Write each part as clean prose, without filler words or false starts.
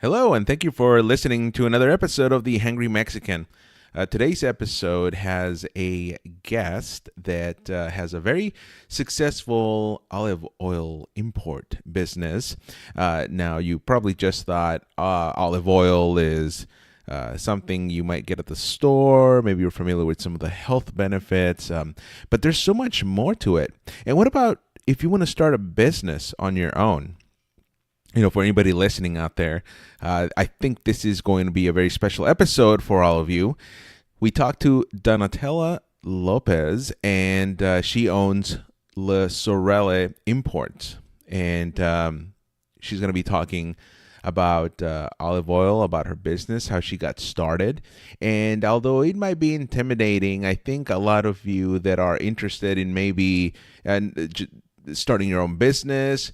Hello, and thank you for listening to another episode of the Hangry Mexican. Today's episode has a guest that has a very successful olive oil import business. Now, you probably just thought olive oil is something you might get at the store. Maybe you're familiar with some of the health benefits, but there's so much more to it. And what about if you want to start a business on your own? For anybody listening out there, I think this is going to be a very special episode for all of you. We talked to Donatella Lopez, and she owns Le Sorelle Imports. And she's going to be talking about olive oil, about her business, how she got started. And although it might be intimidating, I think a lot of you that are interested in maybe starting your own business,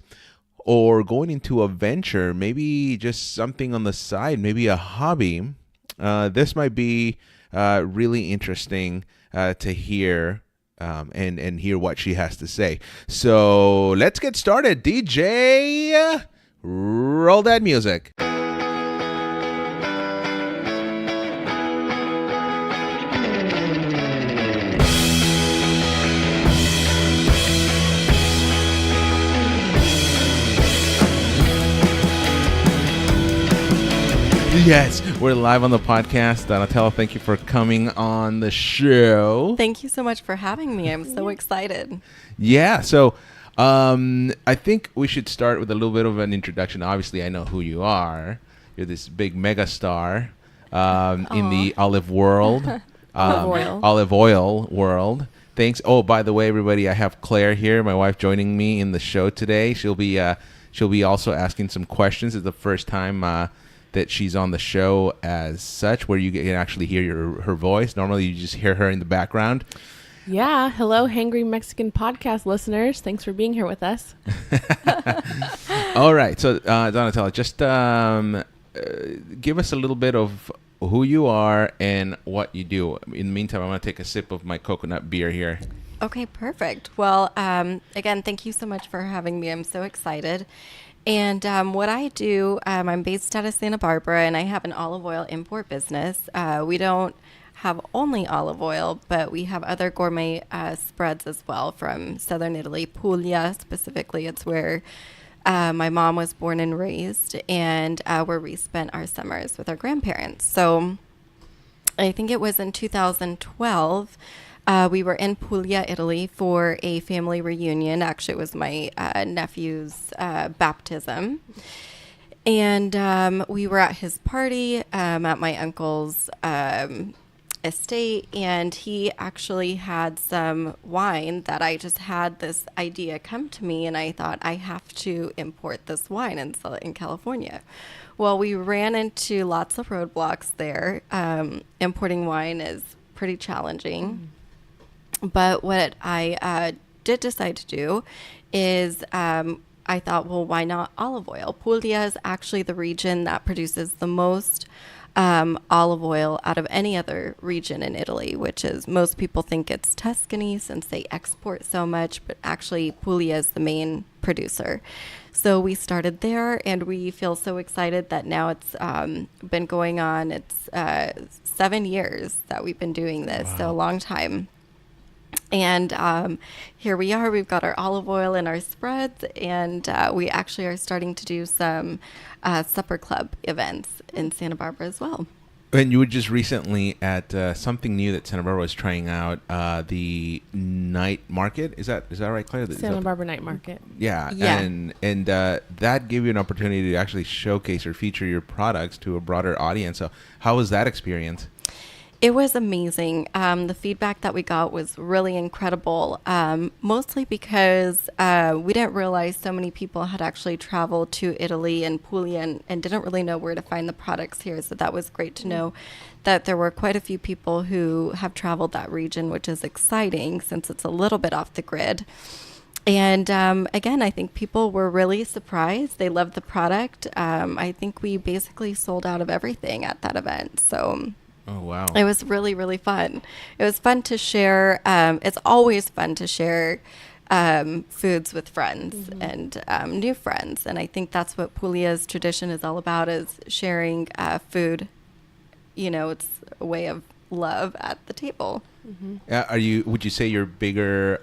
or going into a venture, maybe just something on the side, maybe a hobby, this might be really interesting to hear and hear what she has to say. So let's get started. DJ, roll that music. Yes, we're live on the podcast. Donatella, thank you for coming on the show. Thank you so much for having me. I'm so excited. Yeah, so I think we should start with a little bit of an introduction. Obviously, I know who you are. You're this big mega star in the olive world. Olive oil world. Thanks. Oh, by the way, everybody, I have Claire here, my wife, joining me in the show today. She'll be also asking some questions. It's the first time that she's on the show as such, where you can actually hear her voice. Normally you just hear her in the background. Yeah. Hello, Hangry Mexican Podcast listeners. Thanks for being here with us. All right. So, Donatella, just give us a little bit of who you are and what you do. In the meantime, I'm going to take a sip of my coconut beer here. Okay, perfect. Well, again, thank you so much for having me. I'm so excited. And what I do, I'm based out of Santa Barbara, and I have an olive oil import business. We don't have only olive oil, but we have other gourmet spreads as well from southern Italy, Puglia specifically. It's where my mom was born and raised, and where we spent our summers with our grandparents. So I think it was in 2012. We were in Puglia, Italy for a family reunion. Actually, it was my nephew's baptism. And we were at his party at my uncle's estate, and he actually had some wine that I just had this idea come to me, and I thought I have to import this wine and sell it in California. Well, we ran into lots of roadblocks there. Importing wine is pretty challenging. But what I did decide to do is I thought, well, why not olive oil? Puglia is actually the region that produces the most olive oil out of any other region in Italy, which is, most people think it's Tuscany since they export so much, but actually Puglia is the main producer. So we started there, and we feel so excited that now it's been going on. It's 7 years that we've been doing this, wow. So a long time. And here we are. We've got our olive oil in our spreads, and we actually are starting to do some supper club events in Santa Barbara as well. And you were just recently at something new that Santa Barbara was trying out, the night market. Is that right, Claire? Santa Barbara night market. Yeah. And that gave you an opportunity to actually showcase or feature your products to a broader audience. So how was that experience? It was amazing. The feedback that we got was really incredible, mostly because we didn't realize so many people had actually traveled to Italy and Puglia and didn't really know where to find the products here. So that was great to know that there were quite a few people who have traveled that region, which is exciting since it's a little bit off the grid. And again, I think people were really surprised. They loved the product. I think we basically sold out of everything at that event. So... Oh, wow. It was really, really fun. It was fun to share. It's always fun to share foods with friends and new friends. And I think that's what Pulia's tradition is all about, is sharing food. You know, it's a way of love at the table. Would you say you're bigger,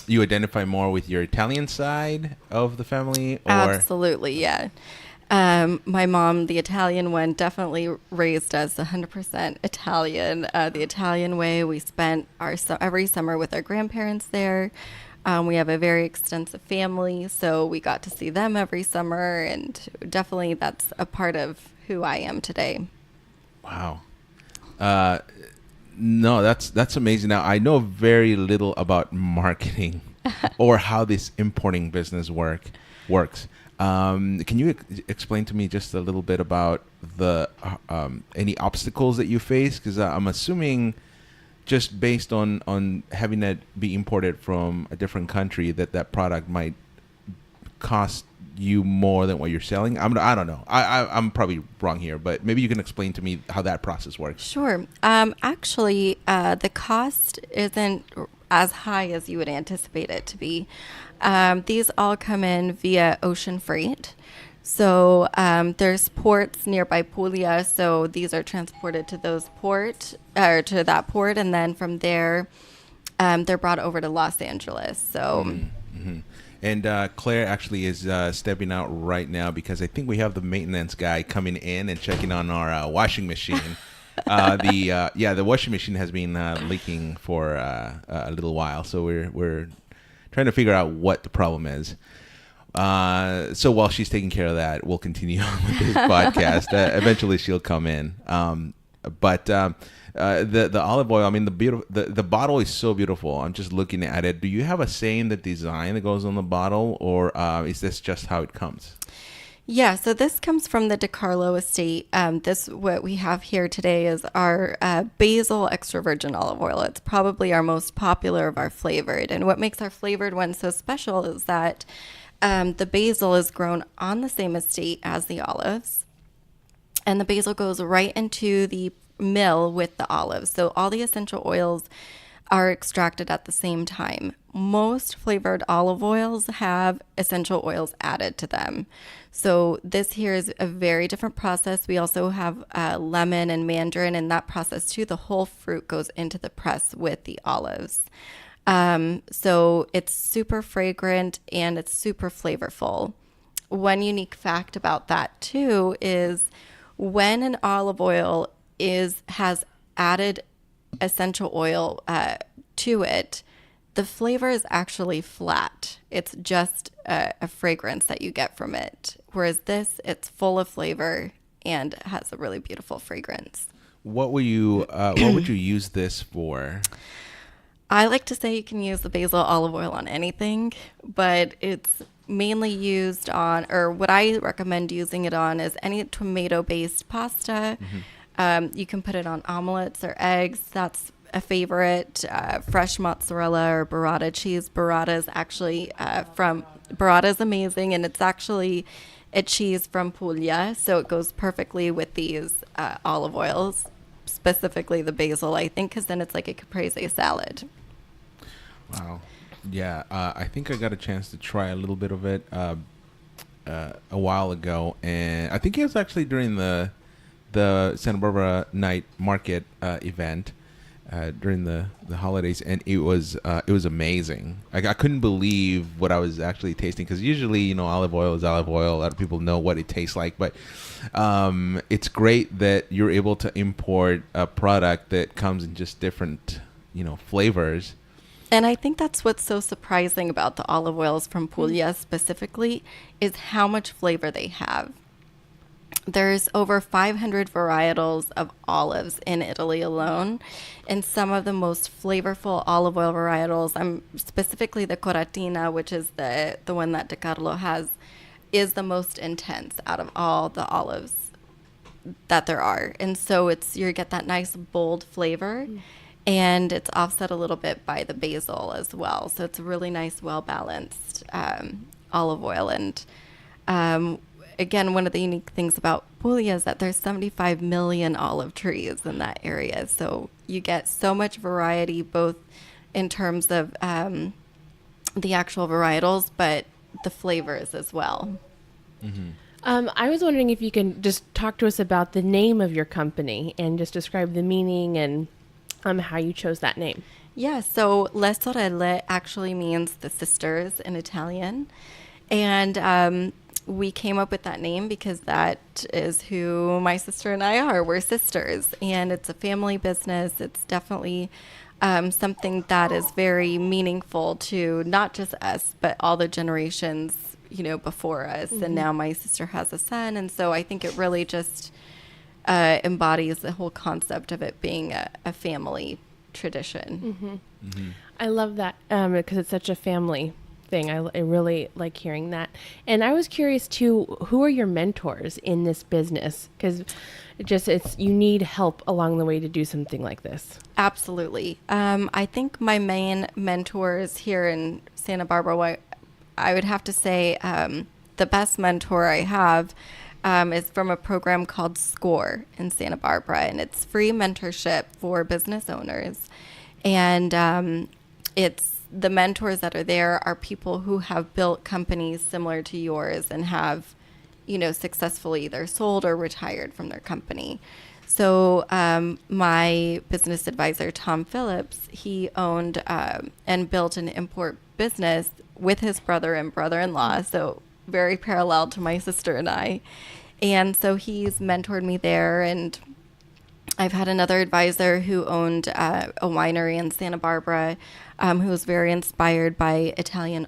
you identify more with your Italian side of the family? Or? Absolutely, yeah. My mom, the Italian one, definitely raised us 100% Italian. The Italian way. We spent every summer with our grandparents there. We have a very extensive family, so we got to see them every summer, and definitely that's a part of who I am today. Wow. No, that's amazing. Now, I know very little about marketing or how this importing business works. Can you explain to me just a little bit about the any obstacles that you face? Because I'm assuming, just based on having it be imported from a different country, that product might cost you more than what you're selling. I don't know. I'm probably wrong here, but maybe you can explain to me how that process works. Sure. Actually, the cost isn't as high as you would anticipate it to be. These all come in via ocean freight. So there's ports nearby Puglia, so these are transported to that port, and then from there, they're brought over to Los Angeles. So. Mm-hmm. And Claire actually is stepping out right now because I think we have the maintenance guy coming in and checking on our washing machine. The washing machine has been leaking for a little while, so we're trying to figure out what the problem is. So while she's taking care of that, we'll continue on with this podcast. Eventually, she'll come in. The olive oil, I mean, the bottle is so beautiful. I'm just looking at it. Do you have a say in the design that goes on the bottle, or is this just how it comes? Yeah, so this comes from the DeCarlo estate. What we have here today is our basil extra virgin olive oil. It's probably our most popular of our flavored. And what makes our flavored one so special is that the basil is grown on the same estate as the olives. And the basil goes right into the mill with the olives. So all the essential oils are extracted at the same time. Most flavored olive oils have essential oils added to them. So this here is a very different process. We also have lemon and mandarin in that process too. The whole fruit goes into the press with the olives. So it's super fragrant and it's super flavorful. One unique fact about that too is when an olive oil has added essential oil to it, the flavor is actually flat. It's just a fragrance that you get from it. Whereas this, it's full of flavor and has a really beautiful fragrance. What would you use this for? I like to say you can use the basil olive oil on anything, but it's mainly used on, or what I recommend using it on is any tomato-based pasta. You can put it on omelets or eggs. That's a favorite. Fresh mozzarella or burrata cheese. Burrata is amazing, and it's actually a cheese from Puglia, so it goes perfectly with these olive oils, specifically the basil, I think, because then it's like a caprese salad. Wow. Yeah, I think I got a chance to try a little bit of it a while ago, and I think it was actually during the Santa Barbara night market event during the holidays, and it was amazing. I couldn't believe what I was actually tasting, because usually, olive oil is olive oil. A lot of people know what it tastes like, but it's great that you're able to import a product that comes in just different flavors. And I think that's what's so surprising about the olive oils from Puglia specifically, is how much flavor they have. There's over 500 varietals of olives in Italy alone, and some of the most flavorful olive oil varietals, specifically the Coratina, which is the one that DeCarlo has, is the most intense out of all the olives that there are. And so you get that nice bold flavor, and it's offset a little bit by the basil as well. So it's a really nice, well-balanced olive oil. And again, one of the unique things about Puglia is that there's 75 million olive trees in that area. So you get so much variety, both in terms of the actual varietals, but the flavors as well. I was wondering if you can just talk to us about the name of your company and just describe the meaning and how you chose that name. Yeah, so Le Sorelle actually means the sisters in Italian. And we came up with that name because that is who my sister and I are. We're sisters, and it's a family business. It's definitely something that is very meaningful to not just us, but all the generations, before us. And now my sister has a son. And so I think it really just embodies the whole concept of it being a family tradition. I love that because it's such a family thing. I really like hearing that. And I was curious too, who are your mentors in this business? Because you need help along the way to do something like this. Absolutely. I think my main mentors here in Santa Barbara, I would have to say the best mentor I have is from a program called SCORE in Santa Barbara, and it's free mentorship for business owners. And it's the mentors that are there are people who have built companies similar to yours and have, successfully either sold or retired from their company. So my business advisor, Tom Phillips, he owned and built an import business with his brother and brother-in-law, so very parallel to my sister and I. And so he's mentored me there, and I've had another advisor who owned a winery in Santa Barbara, who was very inspired by Italian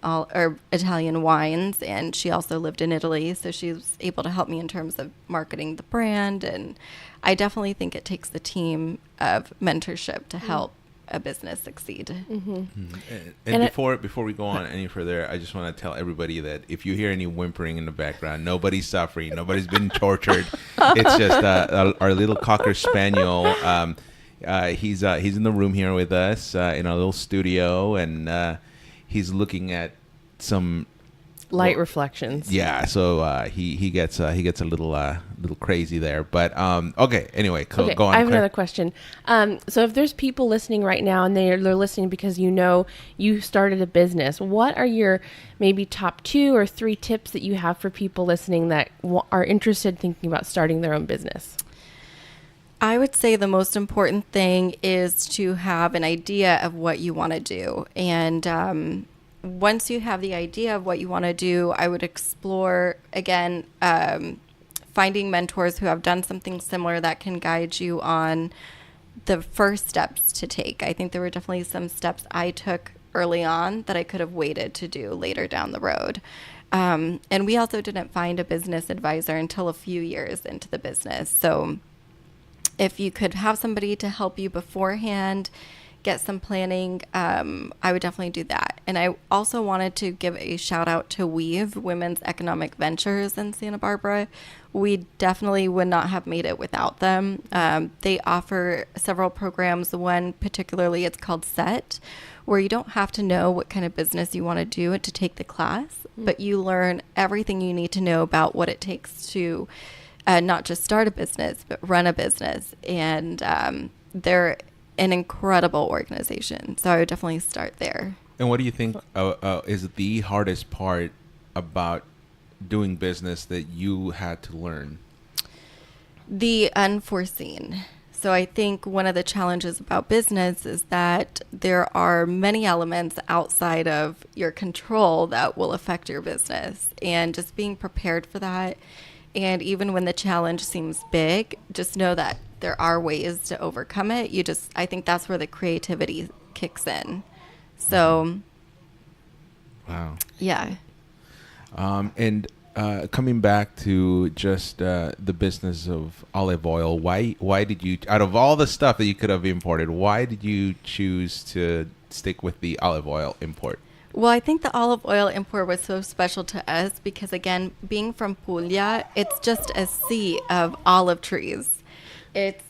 wines, and she also lived in Italy, so she was able to help me in terms of marketing the brand. And I definitely think it takes a team of mentorship to help a business succeed. And before we go on any further, I just want to tell everybody that if you hear any whimpering in the background, nobody's suffering, nobody's been tortured. It's just our little Cocker Spaniel. He's in the room here with us in our little studio, and he's looking at some light reflections. Yeah, so he gets a little crazy there, but okay. Anyway, go on. I have another question. So if there's people listening right now and they're listening because you started a business, what are your maybe top 2 or 3 tips that you have for people listening that are interested in thinking about starting their own business? I would say the most important thing is to have an idea of what you want to do. And once you have the idea of what you want to do, I would explore, again, finding mentors who have done something similar that can guide you on the first steps to take. I think there were definitely some steps I took early on that I could have waited to do later down the road. And we also didn't find a business advisor until a few years into the business. So if you could have somebody to help you beforehand, get some planning, I would definitely do that. And I also wanted to give a shout out to Weave, Women's Economic Ventures in Santa Barbara. We definitely would not have made it without them. They offer several programs. One particularly, it's called SET, where you don't have to know what kind of business you want to do to take the class, but you learn everything you need to know about what it takes to not just start a business, but run a business. And they're an incredible organization. So I would definitely start there. And what do you think is the hardest part about doing business that you had to learn? The unforeseen. So I think one of the challenges about business is that there are many elements outside of your control that will affect your business. And just being prepared for that. And even when the challenge seems big, just know that there are ways to overcome it. I think that's where the creativity kicks in. So, wow. Yeah. And coming back to just the business of olive oil, why did you, out of all the stuff that you could have imported, why did you choose to stick with the olive oil import? Well, I think the olive oil import was so special to us because, again, being from Puglia, it's just a sea of olive trees. It's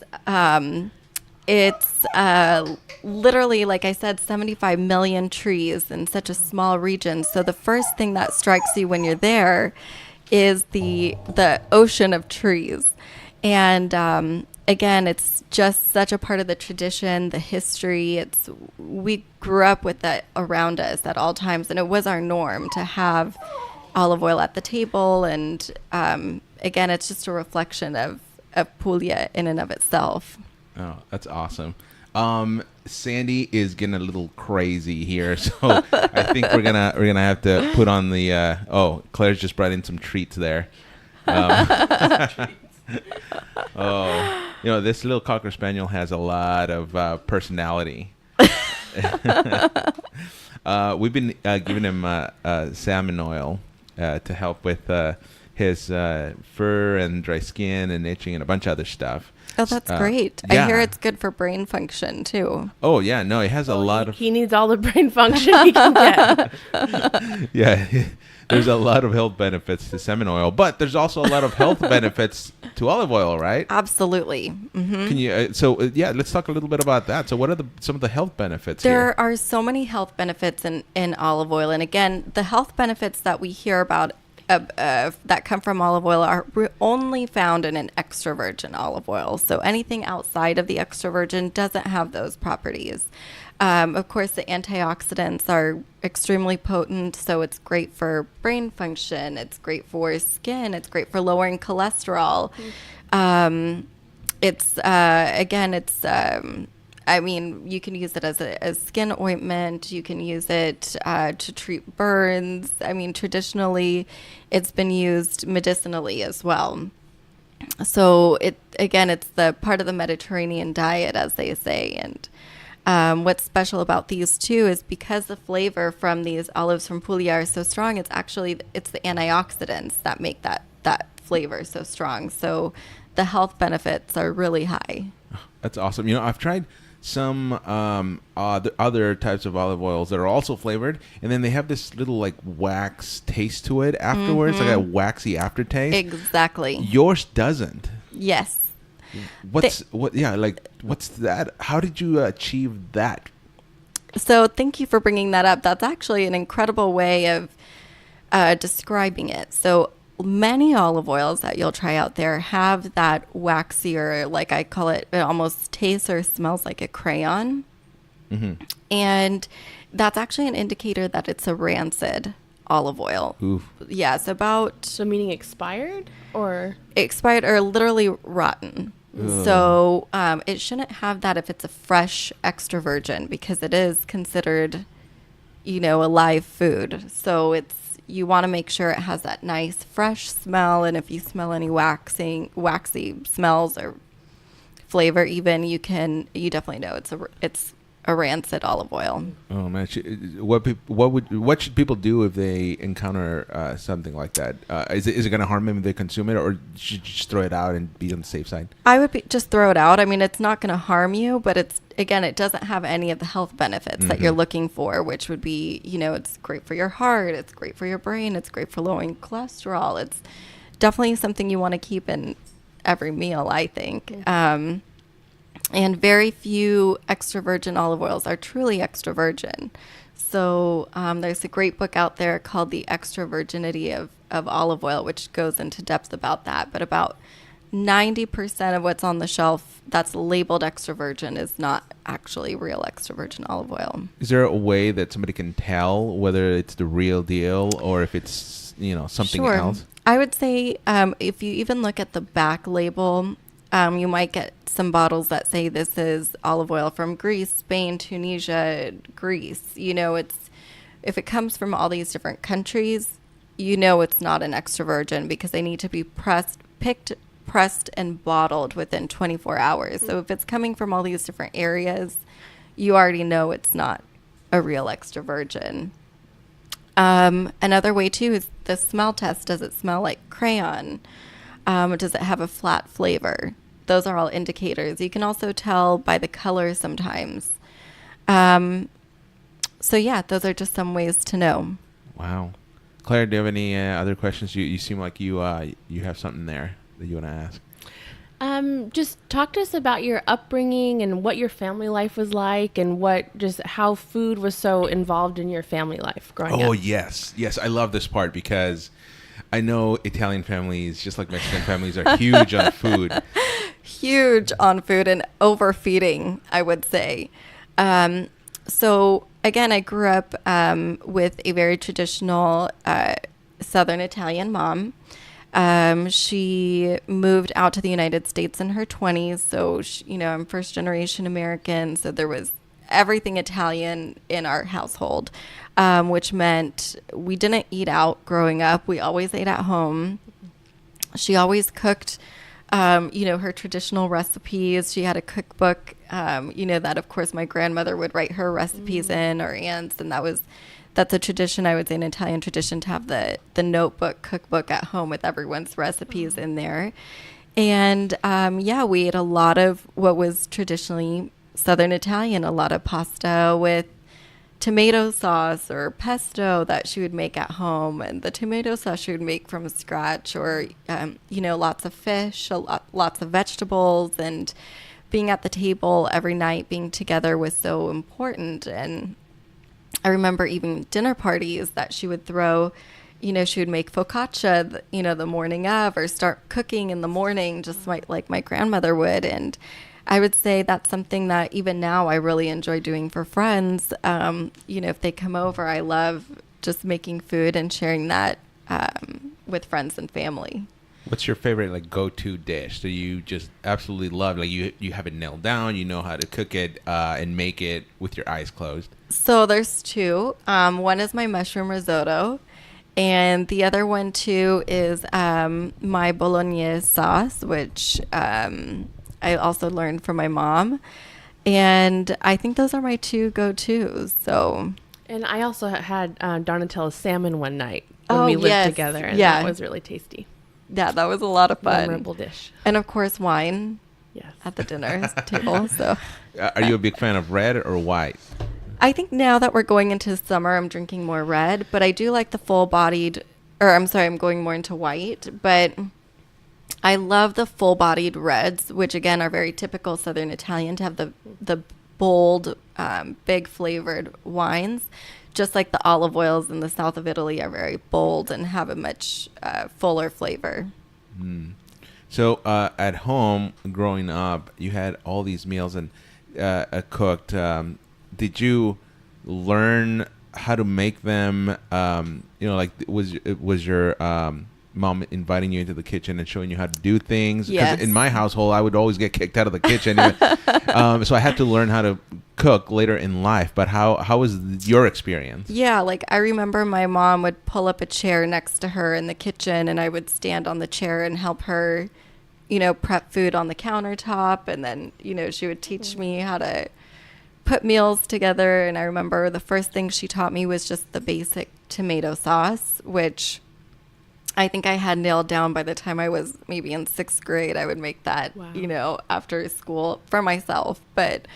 literally, like I said, 75 million trees in such a small region. So the first thing that strikes you when you're there is the ocean of trees. And again, it's just such a part of the tradition, the history. We grew up with that around us at all times, and it was our norm to have olive oil at the table. And again, it's just a reflection of Puglia in and of itself. Oh, that's awesome. Sandy is getting a little crazy here, so I think we're gonna have to put on the. Claire's just brought in some treats there. This little Cocker Spaniel has a lot of personality. We've been giving him salmon oil to help with his fur and dry skin and itching and a bunch of other stuff. Oh, that's great. Yeah. I hear it's good for brain function, too. Oh, yeah. No, it has a lot of... He needs all the brain function he can get. Yeah. There's a lot of health benefits to salmon oil, but there's also a lot of health benefits to olive oil, right? Absolutely. Mm-hmm. Can you... let's talk a little bit about that. So what are some of the health benefits There here? are so many health benefits in olive oil. And again, the health benefits that we hear about that come from olive oil are only found in an extra virgin olive oil. So anything outside of the extra virgin doesn't have those properties. Of course, the antioxidants are extremely potent, so it's great for brain function. It's great for skin. It's great for lowering cholesterol. You can use it as a skin ointment. You can use it to treat burns. I mean, traditionally, it's been used medicinally as well. So it's the part of the Mediterranean diet, as they say. And what's special about these two is because the flavor from these olives from Puglia are so strong, it's the antioxidants that make that flavor so strong. So the health benefits are really high. That's awesome. I've tried some other types of olive oils that are also flavored, and then they have this little like wax taste to it afterwards, like a waxy aftertaste. Exactly. Yours doesn't. Yes. What's that? How did you achieve that? So thank you for bringing that up. That's actually an incredible way of describing it. So many olive oils that you'll try out there have that waxier, like I call it almost tastes or smells like a crayon. Mm-hmm. And that's actually an indicator that it's a rancid olive oil. Oof. Yeah, So meaning expired or literally rotten. Ugh. So it shouldn't have that if it's a fresh extra virgin, because it is considered, a live food. So you want to make sure it has that nice fresh smell, and if you smell any waxy smells or flavor, even you definitely know it's a rancid olive oil. Oh man, what should people do if they encounter something like that? Is it going to harm them if they consume it, or should you just throw it out and be on the safe side? I would just throw it out. I mean, it's not going to harm you, but it doesn't have any of the health benefits that you're looking for, which would be, it's great for your heart, it's great for your brain, it's great for lowering cholesterol. It's definitely something you want to keep in every meal, I think. Mm-hmm. And very few extra virgin olive oils are truly extra virgin. So there's a great book out there called The Extra Virginity of Olive Oil, which goes into depth about that. But about 90% of what's on the shelf that's labeled extra virgin is not actually real extra virgin olive oil. Is there a way that somebody can tell whether it's the real deal or if it's, something else? I would say if you even look at the back label, you might get some bottles that say this is olive oil from Greece, Spain, Tunisia, Greece. If it comes from all these different countries, it's not an extra virgin, because they need to be picked, pressed, and bottled within 24 hours. So if it's coming from all these different areas, you already know it's not a real extra virgin. Another way too is the smell test. Does it smell like crayon? Does it have a flat flavor? Those are all indicators. You can also tell by the color sometimes. Those are just some ways to know. Wow. Claire, do you have any other questions? You seem like you have something there that you want to ask. Just talk to us about your upbringing and what your family life was like, and how food was so involved in your family life growing up. Oh, yes. Yes, I love this part because I know Italian families, just like Mexican families, are huge on food. huge on food and overfeeding, I would say. So again, I grew up with a very traditional Southern Italian mom. She moved out to the United States in her 20s. So, I'm first generation American. So there was everything Italian in our household, which meant we didn't eat out growing up. We always ate at home. She always cooked, her traditional recipes. She had a cookbook, that of course my grandmother would write her recipes in, or aunts. And that's a tradition, I would say, an Italian tradition, to have the notebook cookbook at home with everyone's recipes in there. And we ate a lot of what was traditionally Southern Italian, a lot of pasta with tomato sauce or pesto that she would make at home. And the tomato sauce she would make from scratch, or, lots of fish, lots of vegetables. And being at the table every night, being together was so important. And I remember even dinner parties that she would throw. She would make focaccia, the morning of, or start cooking in the morning, just like my grandmother would. And I would say that's something that even now I really enjoy doing for friends. If they come over, I love just making food and sharing that with friends and family. What's your favorite go-to dish that you just absolutely love? You have it nailed down, you know how to cook it and make it with your eyes closed. So there's two. One is my mushroom risotto, and the other one too is my bolognese sauce, which I also learned from my mom. And I think those are my two go-tos. And I also had Donatella's salmon one night when we lived together, and that was really tasty. Yeah, that was a lot of fun. Memorable dish. And of course, wine. Yes. At the dinner table. So, are you a big fan of red or white? I think now that we're going into summer, I'm drinking more red, but I do like the full-bodied, I'm going more into white, but I love the full-bodied reds, which again are very typical Southern Italian, to have the bold, big flavored wines. Just like the olive oils in the south of Italy are very bold and have a much fuller flavor. So at home, growing up, you had all these meals and cooked. Did you learn how to make them? Was your mom inviting you into the kitchen and showing you how to do things? Yes. Because in my household, I would always get kicked out of the kitchen. So I had to learn how to cook later in life. But how was your experience? Yeah, I remember my mom would pull up a chair next to her in the kitchen, and I would stand on the chair and help her, prep food on the countertop. And then, she would teach me how to put meals together. And I remember the first thing she taught me was just the basic tomato sauce, which I think I had nailed down by the time I was maybe in 6th grade. I would make that, after school for myself. But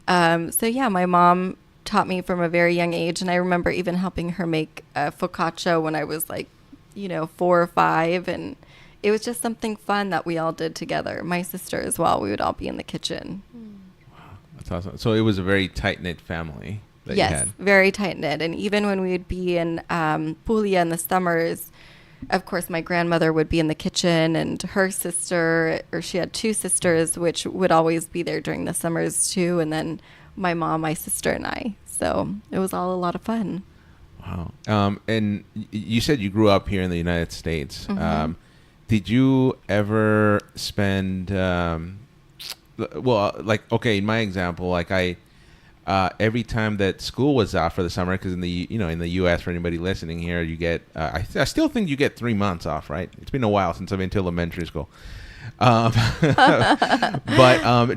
my mom taught me from a very young age. And I remember even helping her make focaccia when I was 4 or 5. And it was just something fun that we all did together. My sister as well. We would all be in the kitchen. Wow, that's awesome. So it was a very tight-knit family that you had. Yes, very tight-knit. And even when we would be in Puglia in the summers, of course, my grandmother would be in the kitchen, and her sister, or she had 2 sisters, which would always be there during the summers too. And then my mom, my sister, and I. So it was all a lot of fun. Wow. And you said you grew up here in the United States. Mm-hmm. Did you ever spend, in my example, every time that school was out for the summer, because in the U.S., for anybody listening here, you get I still think you get 3 months off, right? It's been a while since I've been to elementary school, but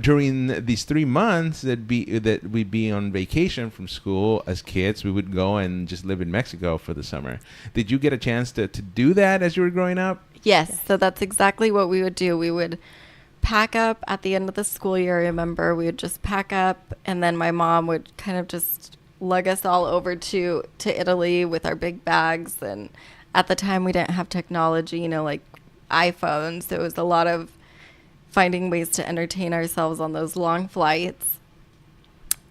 during these 3 months that we'd be on vacation from school as kids, we would go and just live in Mexico for the summer. Did you get a chance to do that as you were growing up? Yes, so that's exactly what we would do. We would pack up at the end of the school year. I remember we would just pack up, and then my mom would kind of just lug us all over to Italy with our big bags. And at the time we didn't have technology, like iPhones. So it was a lot of finding ways to entertain ourselves on those long flights.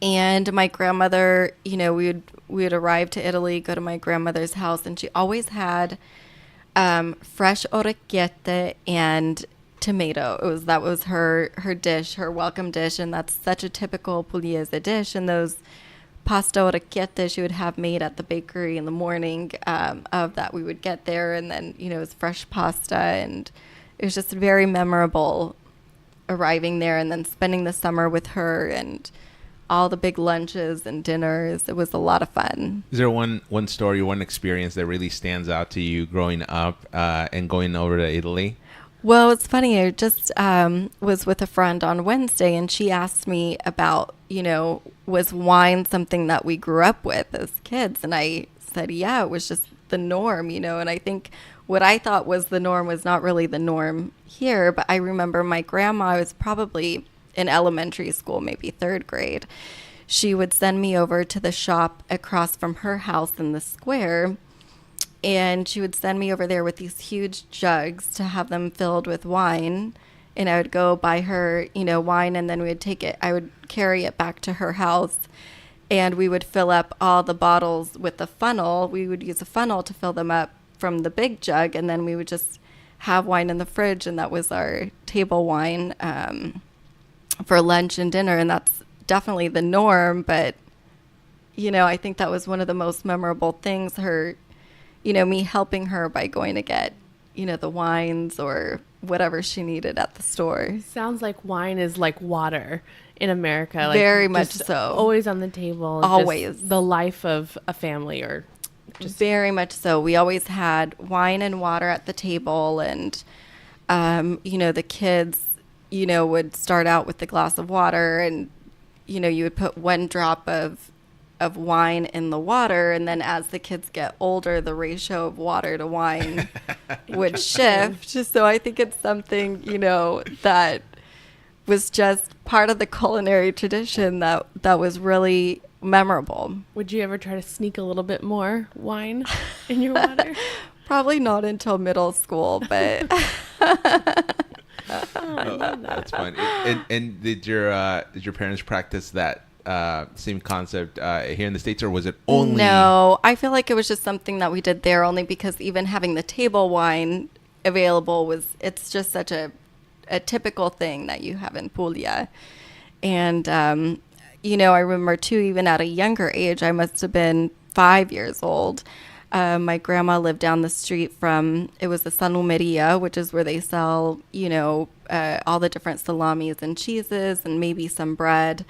And my grandmother, we would arrive to Italy, go to my grandmother's house, and she always had fresh orecchiette and tomato. That was her dish, her welcome dish, and that's such a typical pugliese dish. And those pasta orecchiette she would have made at the bakery in the morning of that we would get there, and then it was fresh pasta, and it was just very memorable arriving there and then spending the summer with her and all the big lunches and dinners. It was a lot of fun. Is there one story, one experience that really stands out to you growing up and going over to Italy? Well, it's funny. I just was with a friend on Wednesday, and she asked me about, was wine something that we grew up with as kids? And I said, yeah, it was just the norm, and I think what I thought was the norm was not really the norm here. But I remember my grandma was probably in elementary school, maybe third grade. She would send me over to the shop across from her house in the square, and she would send me over there with these huge jugs to have them filled with wine. And I would go buy her, wine, and then we would take it. I would carry it back to her house, and we would fill up all the bottles with a funnel. We would use a funnel to fill them up from the big jug, and then we would just have wine in the fridge, and that was our table wine for lunch and dinner. And that's definitely the norm, but, I think that was one of the most memorable things, her, me helping her by going to get, the wines or whatever she needed at the store. Sounds like wine is like water in America. Like very much just so. Always on the table. Always. Just the life of a family, or just very much so. We always had wine and water at the table, and, the kids, would start out with the glass of water, and, you would put one drop of wine in the water, and then as the kids get older, the ratio of water to wine would shift. So I think it's something, that was just part of the culinary tradition that was really memorable. Would you ever try to sneak a little bit more wine in your water? Probably not until middle school, but That's fun. And did your parents practice that same concept here in the States, or was it only? No, I feel like it was just something that we did there, only because even having the table wine available it's just such a typical thing that you have in Puglia. And, I remember too, even at a younger age, I must have been 5 years old. My grandma lived down the street it was the Salumeria, which is where they sell, all the different salamis and cheeses and maybe some bread.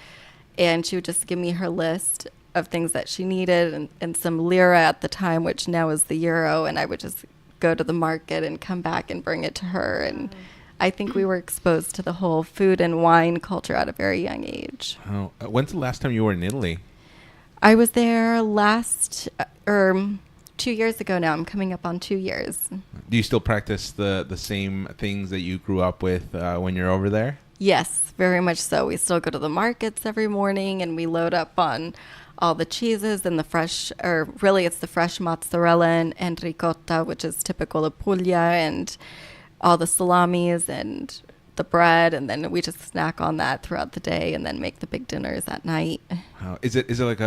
And she would just give me her list of things that she needed and some lira at the time, which now is the euro. And I would just go to the market and come back and bring it to her. And I think we were exposed to the whole food and wine culture at a very young age. Oh, when's the last time you were in Italy? I was there 2 years ago now. I'm coming up on 2 years. Do you still practice the same things that you grew up with when you're over there? Yes, very much so. We still go to the markets every morning, and we load up on all the cheeses and it's the fresh mozzarella and ricotta, which is typical of Puglia, and all the salamis and the bread, and then we just snack on that throughout the day and then make the big dinners at night. Is it like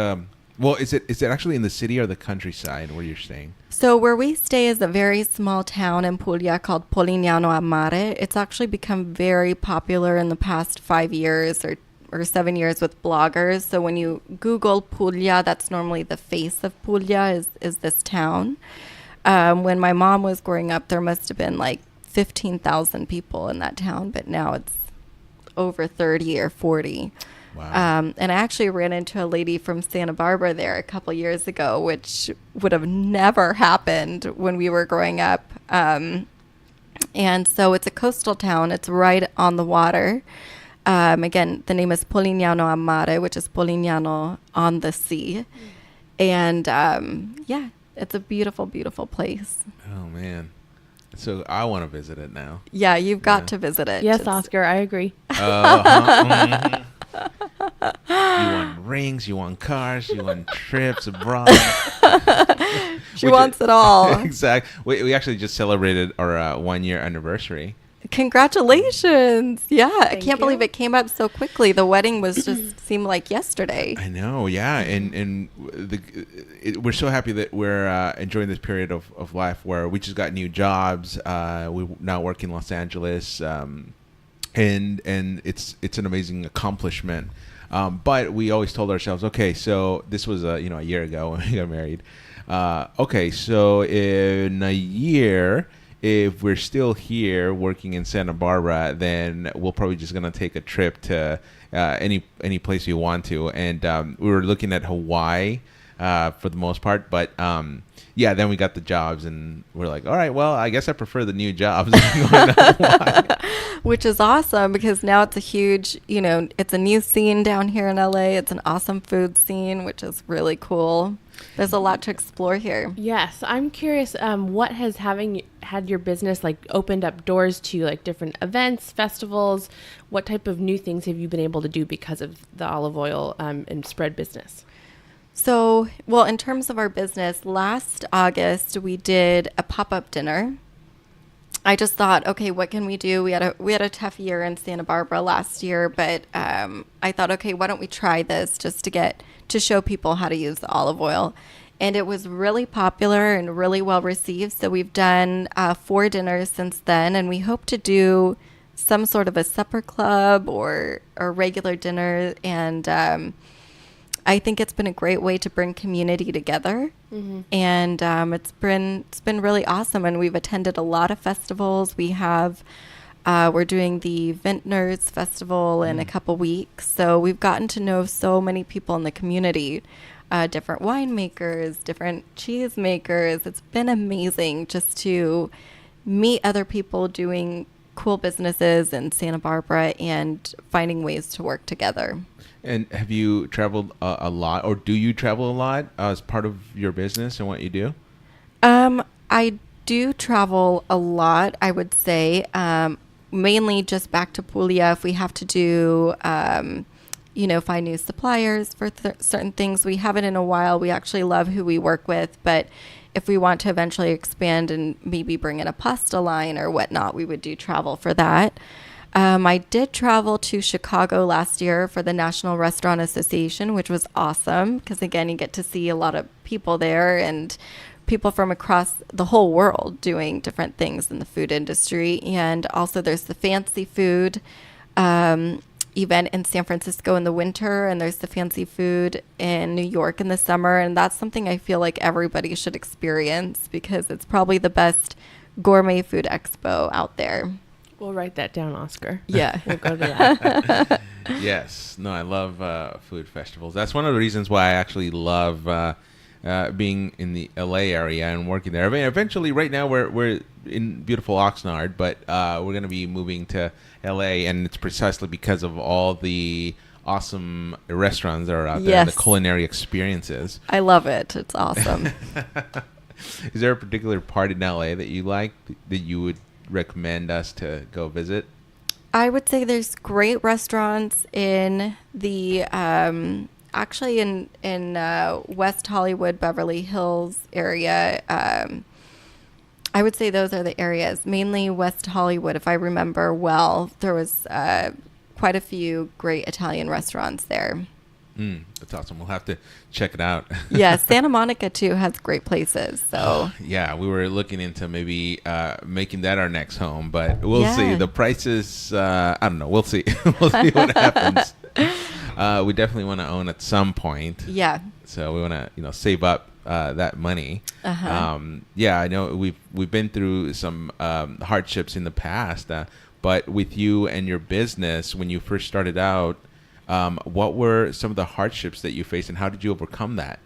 is it actually in the city or the countryside where you're staying? So where we stay is a very small town in Puglia called Polignano a Mare. It's actually become very popular in the past 5 years or 7 years with bloggers. So when you Google Puglia, that's normally the face of Puglia is this town. When my mom was growing up, there must have been like 15,000 people in that town, but now it's over 30 or 40. Wow. And I actually ran into a lady from Santa Barbara there a couple years ago, which would have never happened when we were growing up. And so it's a coastal town. It's right on the water. Again, the name is Polignano a Mare, which is Polignano on the sea. And it's a beautiful, beautiful place. Oh, man. So I want to visit it now. Yeah, you've got to visit it. Yes, Oscar, I agree. You want rings, you want cars, you want trips abroad. She wants it all. Exactly. We actually just celebrated our 1 year anniversary. Congratulations. Yeah. I Thank can't believe you. it came up so quickly. The wedding was just seemed like yesterday. I know, yeah, and we're so happy that we're enjoying this period of life where we just got new jobs. We now work in Los Angeles, and it's an amazing accomplishment. But we always told ourselves, okay, so this was a year ago when we got married. Okay, so in a year, if we're still here working in Santa Barbara, then we're probably just gonna take a trip to any place we want to. And we were looking at Hawaii for the most part, but yeah, then we got the jobs, and we're like, all right, well, I guess I prefer the new jobs than going to Hawaii. Which is awesome because now it's a huge, it's a new scene down here in LA. It's an awesome food scene, which is really cool. There's a lot to explore here. Yes, I'm curious. What has had your business like opened up doors to like different events, festivals? What type of new things have you been able to do because of the olive oil and spread business? So, well, in terms of our business, last August we did a pop-up dinner. I just thought, okay, what can we do? We had a tough year in Santa Barbara last year, but I thought, okay, why don't we try this just to show people how to use the olive oil? And it was really popular and really well received. So we've done 4 dinners since then, and we hope to do some sort of a supper club or a regular dinner. And I think it's been a great way to bring community together. Mm-hmm. And it's been really awesome. And we've attended a lot of festivals. We're doing the Vintners Festival in a couple weeks. So we've gotten to know so many people in the community, different winemakers, different cheese makers. It's been amazing just to meet other people doing cool businesses in Santa Barbara and finding ways to work together. And have you traveled a lot, or do you travel a lot as part of your business and what you do? I do travel a lot, I would say, mainly just back to Puglia if we have to do, find new suppliers for certain things. We haven't in a while. We actually love who we work with, but if we want to eventually expand and maybe bring in a pasta line or whatnot, we would do travel for that. I did travel to Chicago last year for the National Restaurant Association, which was awesome because, again, you get to see a lot of people there and people from across the whole world doing different things in the food industry. And also there's the fancy food event in San Francisco in the winter, and there's the fancy food in New York in the summer. And that's something I feel like everybody should experience because it's probably the best gourmet food expo out there. We'll write that down, Oscar. Yeah. We'll go to that. Yes. No, I love food festivals. That's one of the reasons why I actually love being in the LA area and working there. I mean, eventually, right now, we're in beautiful Oxnard, but we're going to be moving to LA, and it's precisely because of all the awesome restaurants that are out there, Yes. the culinary experiences. I love it. It's awesome. Is there a particular part in LA that you like, that you would recommend us to go visit? I would say there's great restaurants in the actually in West Hollywood, Beverly Hills area. I would say those are the areas, mainly West Hollywood. If I remember well, there was quite a few great Italian restaurants there. That's awesome. We'll have to check it out. Yeah, Santa Monica too has great places. So yeah, we were looking into maybe making that our next home, but we'll see. The prices, I don't know. We'll see. We'll see what happens. We definitely want to own at some point. Yeah. So we want to, save up that money. Uh-huh. Yeah, I know we've been through some hardships in the past, but with you and your business, when you first started out, what were some of the hardships that you faced, and how did you overcome that?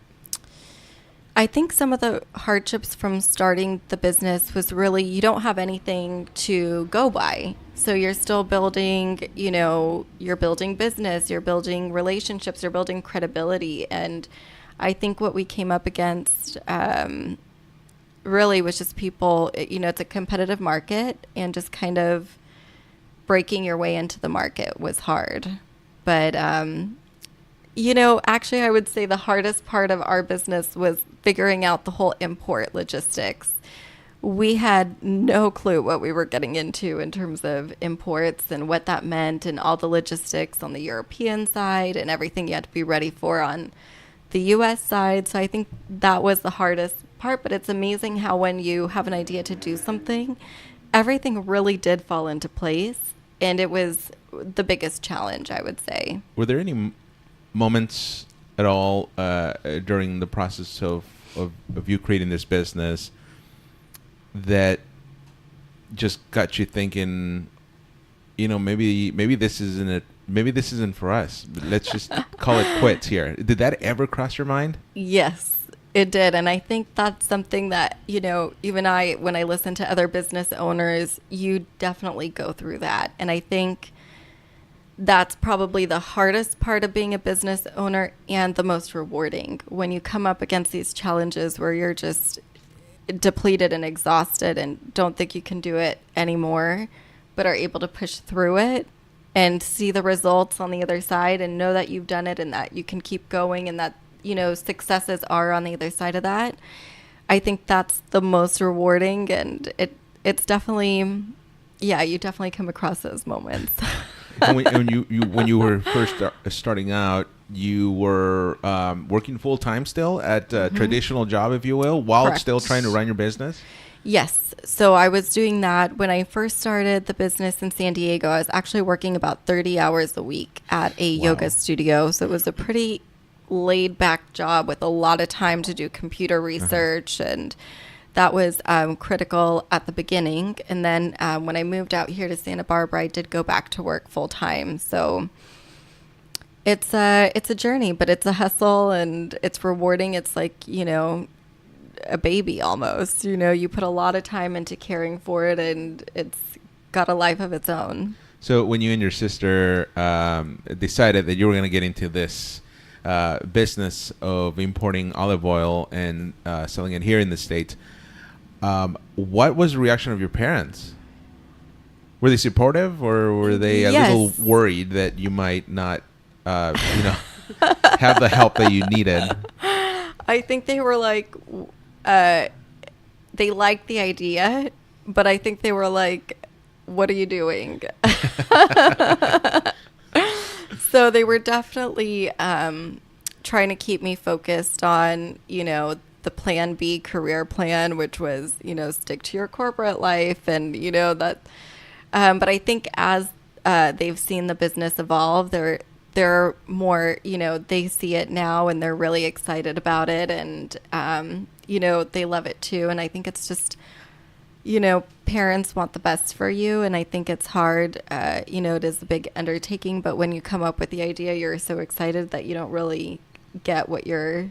I think some of the hardships from starting the business was really you don't have anything to go by. So you're still building, you're building business, you're building relationships, you're building credibility. And I think what we came up against really was just people, it's a competitive market, and just kind of breaking your way into the market was hard. But, actually, I would say the hardest part of our business was figuring out the whole import logistics. we had no clue what we were getting into in terms of imports and what that meant and all the logistics on the European side and everything you had to be ready for on the US side. So I think that was the hardest part, but it's amazing how when you have an idea to do something, everything really did fall into place. And it was the biggest challenge, I would say. Were there any moments at all during the process of you creating this business that just got you thinking, maybe this isn't it, maybe this isn't for us, let's just call it quits here? Did that ever cross your mind? Yes, it did. And I think that's something that, even when I listen to other business owners, you definitely go through that. And I think that's probably the hardest part of being a business owner and the most rewarding, when you come up against these challenges where you're just depleted and exhausted and don't think you can do it anymore, but are able to push through it and see the results on the other side and know that you've done it and that you can keep going and that, successes are on the other side of that. I think that's the most rewarding, and it's definitely, you definitely come across those moments. And when you were first starting out, you were working full time still at a traditional job, if you will, while Correct. still trying to run your business? Yes. So I was doing that when I first started the business in San Diego. I was actually working about 30 hours a week at a yoga studio. So it was a pretty laid back job with a lot of time to do computer research. And that was critical at the beginning. And then when I moved out here to Santa Barbara, I did go back to work full time. So it's a journey, but it's a hustle and it's rewarding. It's like, a baby almost. You put a lot of time into caring for it, and it's got a life of its own. So when you and your sister decided that you were going to get into this business of importing olive oil and selling it here in the States, what was the reaction of your parents? Were they supportive, or were they a little worried that you might not, have the help that you needed? I think they were like, they liked the idea, but I think they were like, what are you doing? So they were definitely trying to keep me focused on, the plan B career plan, which was, stick to your corporate life and, that. But I think as they've seen the business evolve, they're more, they see it now and they're really excited about it. And, they love it too. And I think it's just, parents want the best for you. And I think it's hard, it is a big undertaking, but when you come up with the idea, you're so excited that you don't really get what you're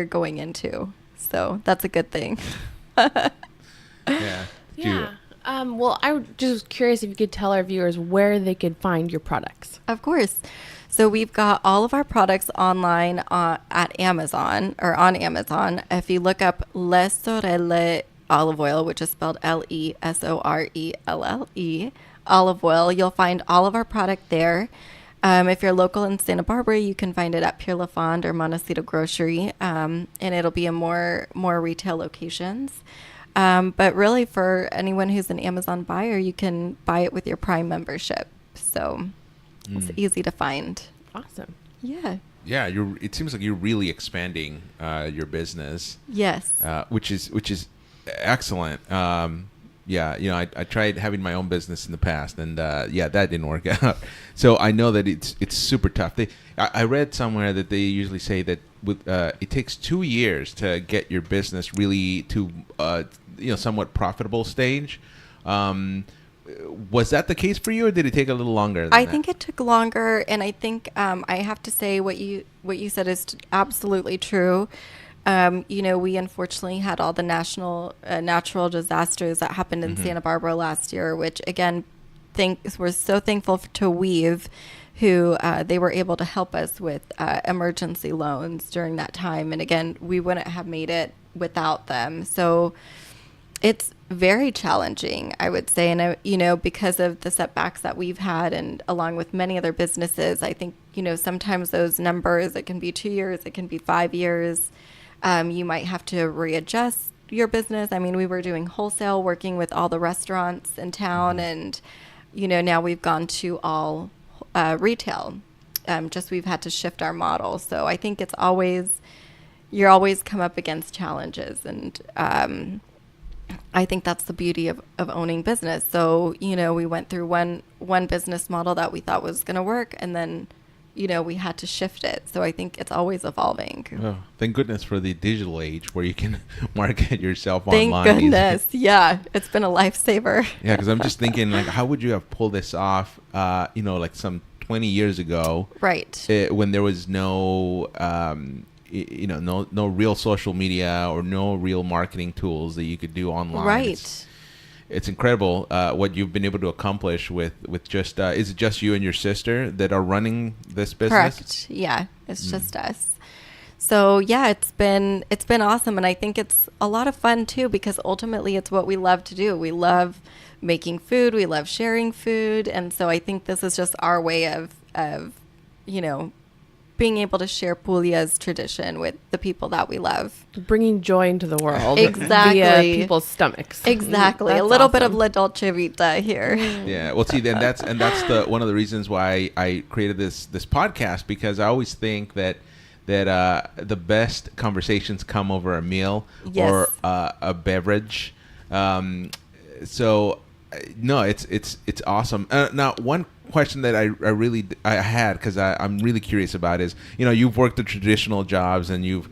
going into. So that's a good thing. Yeah. Yeah. Well, I was just curious if you could tell our viewers where they could find your products. Of course. So we've got all of our products online at Amazon, or on Amazon. If you look up Le Sorelle olive oil, which is spelled Lesorelle, olive oil, you'll find all of our product there. If you're local in Santa Barbara, you can find it at Pure La Fond or Montecito Grocery, and it'll be in more retail locations. But really, for anyone who's an Amazon buyer, you can buy it with your Prime membership. So it's easy to find. Awesome. Yeah. Yeah, it seems like you're really expanding your business. Yes. Which is excellent. I tried having my own business in the past, and that didn't work out. So I know that it's super tough. I read somewhere that they usually say that it takes 2 years to get your business really to somewhat profitable stage. Was that the case for you, or did it take a little longer? I think it took longer, and I think I have to say what you said is absolutely true. We unfortunately had all the natural disasters that happened in Santa Barbara last year, which again, we're so thankful to Weave, who they were able to help us with emergency loans during that time. And again, we wouldn't have made it without them. So it's very challenging, I would say. And, because of the setbacks that we've had, and along with many other businesses, I think, sometimes those numbers, it can be 2 years, it can be 5 years. You might have to readjust your business? I mean, we were doing wholesale, working with all the restaurants in town, and now we've gone to all retail. Just we've had to shift our model. So I think you're always come up against challenges, and I think that's the beauty of owning business. So, we went through one business model that we thought was going to work, and then, we had to shift it. So I think it's always evolving. Oh, thank goodness for the digital age where you can market yourself Thank online. goodness. Yeah, it's been a lifesaver. Yeah, because I'm just thinking, like, how would you have pulled this off, like some 20 years ago? Right. When there was no... no real social media or no real marketing tools that you could do online. Right. It's incredible what you've been able to accomplish with just, is it just you and your sister that are running this business? Correct. Yeah, it's just us. So yeah, it's been awesome. And I think it's a lot of fun too, because ultimately it's what we love to do. We love making food. We love sharing food. And so I think this is just our way of being able to share Puglia's tradition with the people that we love. Bringing joy into the world. Exactly. Via people's stomachs. Exactly. That's a little bit awesome. of La Dolce Vita here. Yeah. Well, see, then that's the one of the reasons why I created this podcast, because I always think that the best conversations come over a meal or a beverage. So no, it's awesome. Now, one question that I had, because I'm really curious about, is you've worked the traditional jobs, and you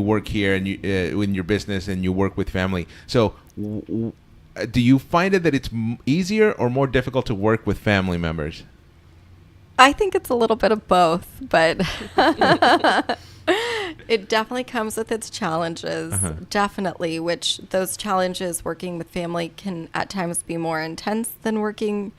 work here, and you in your business, and you work with family. So do you find it that it's easier or more difficult to work with family members? I think it's a little bit of both, but it definitely comes with its challenges. Definitely, which those challenges working with family can at times be more intense than working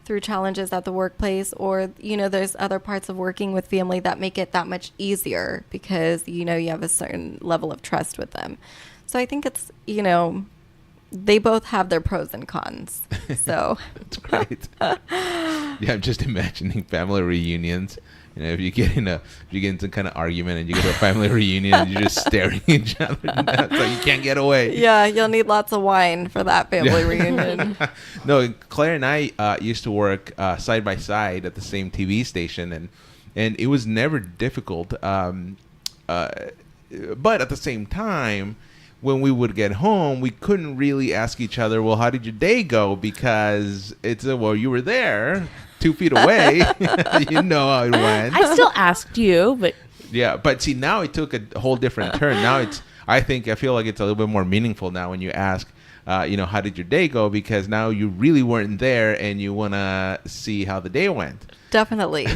through challenges at the workplace, or there's other parts of working with family that make it that much easier, because you have a certain level of trust with them. So I think it's they both have their pros and cons. So that's great. Yeah, I'm just imagining family reunions. If you get in some kind of argument and you go to a family reunion and you're just staring at each other, so you can't get away. Yeah, you'll need lots of wine for that family reunion. No, Claire and I used to work side by side at the same TV station, and it was never difficult. But at the same time, when we would get home, we couldn't really ask each other, well, how did your day go? Because well, you were there 2 feet away. You know how it went. I still asked you, but... Yeah, but see, now it took a whole different turn. Now I feel like it's a little bit more meaningful now when you ask, how did your day go? Because now you really weren't there and you want to see how the day went. Definitely.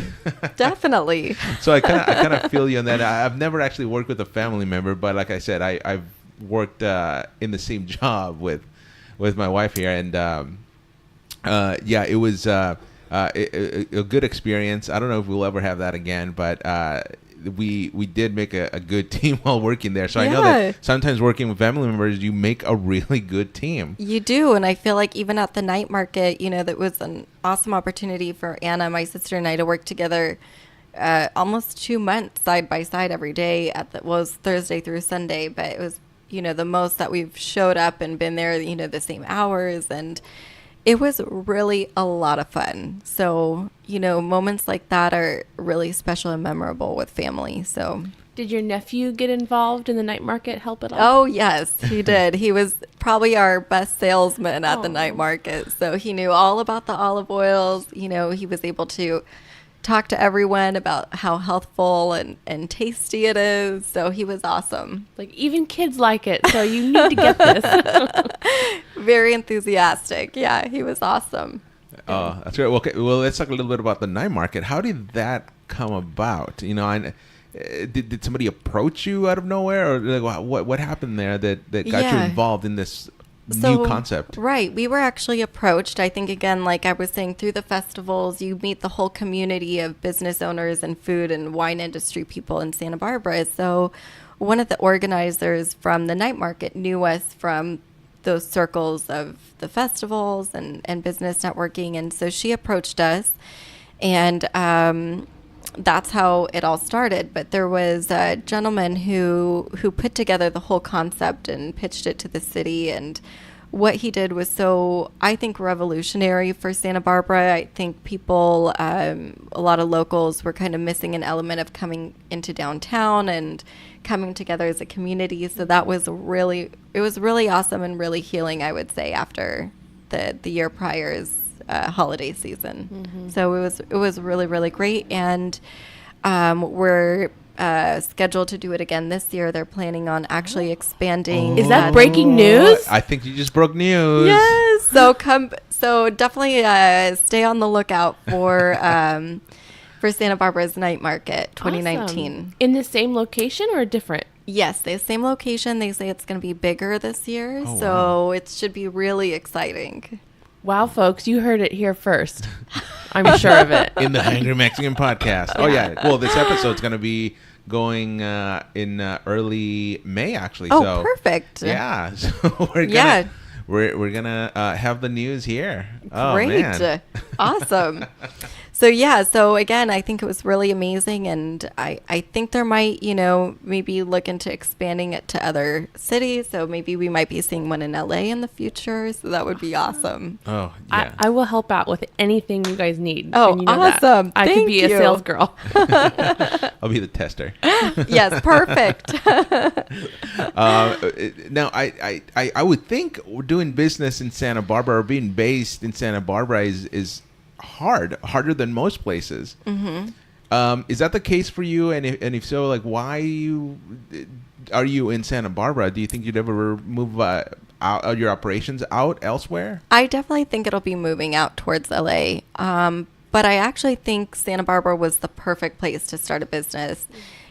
Definitely. So I kind of feel you on that. I've never actually worked with a family member, but like I said, I've worked in the same job with my wife here, and it was a good experience. I don't know if we'll ever have that again, but we did make a good team while working there. So I know that sometimes working with family members, you make a really good team. You do, and I feel like even at the night market, that was an awesome opportunity for Anna, my sister, and I to work together almost 2 months side by side every day. Was Thursday through Sunday, but it was the most that we've showed up and been there, the same hours, and it was really a lot of fun. So, moments like that are really special and memorable with family. So, did your nephew get involved in the night market, help at all? Oh, yes, he did. He was probably our best salesman at the night market. So he knew all about the olive oils. He was able to talk to everyone about how healthful and tasty it is. So he was awesome. Like, even kids like it, so you need to get this. Very enthusiastic. Yeah, he was awesome. Oh, that's great. Okay, well, let's talk a little bit about the night market. How did that come about? Did somebody approach you out of nowhere, or like, what happened there that got you involved in this new concept? Right. We were actually approached. I think, again, like I was saying, through the festivals, you meet the whole community of business owners and food and wine industry people in Santa Barbara. So one of the organizers from the night market knew us from those circles of the festivals and business networking. And so she approached us, and that's how it all started. But there was a gentleman who put together the whole concept and pitched it to the city. And what he did was so, I think, revolutionary for Santa Barbara. I think people, a lot of locals were kind of missing an element of coming into downtown and coming together as a community. So that was really awesome and really healing, I would say, after the year prior's holiday season. Mm-hmm. So it was really, really great. And we're scheduled to do it again this year. They're planning on actually expanding. Is that breaking news? I think you just broke news. Yes. So definitely stay on the lookout for Santa Barbara's Night Market 2019. Awesome. In the same location or different? Yes, the same location. They say it's going to be bigger this year. Oh, So wow. it should be really exciting. Wow, folks, you heard it here first. I'm sure of it. In the Hangry Mexican podcast. Oh, yeah. Well, this episode's going to be going in early May, actually. Oh, so, perfect. Yeah. So we're gonna have the news here. Oh, Great. man. Awesome. So again, I think it was really amazing, and I think there might, maybe look into expanding it to other cities. So maybe we might be seeing one in LA in the future. So that would be awesome. Oh, yeah. I will help out with anything you guys need. Oh, and you know that. awesome. I could Thank be a you. sales girl. I'll be the tester. Yes, perfect. Now, I would think doing business in Santa Barbara or being based in Santa Barbara is harder than most places. Mm-hmm. Is that the case for you? And if so, like, why are you in Santa Barbara? Do you think you'd ever move out your operations out elsewhere? I definitely think it'll be moving out towards LA. But I actually think Santa Barbara was the perfect place to start a business.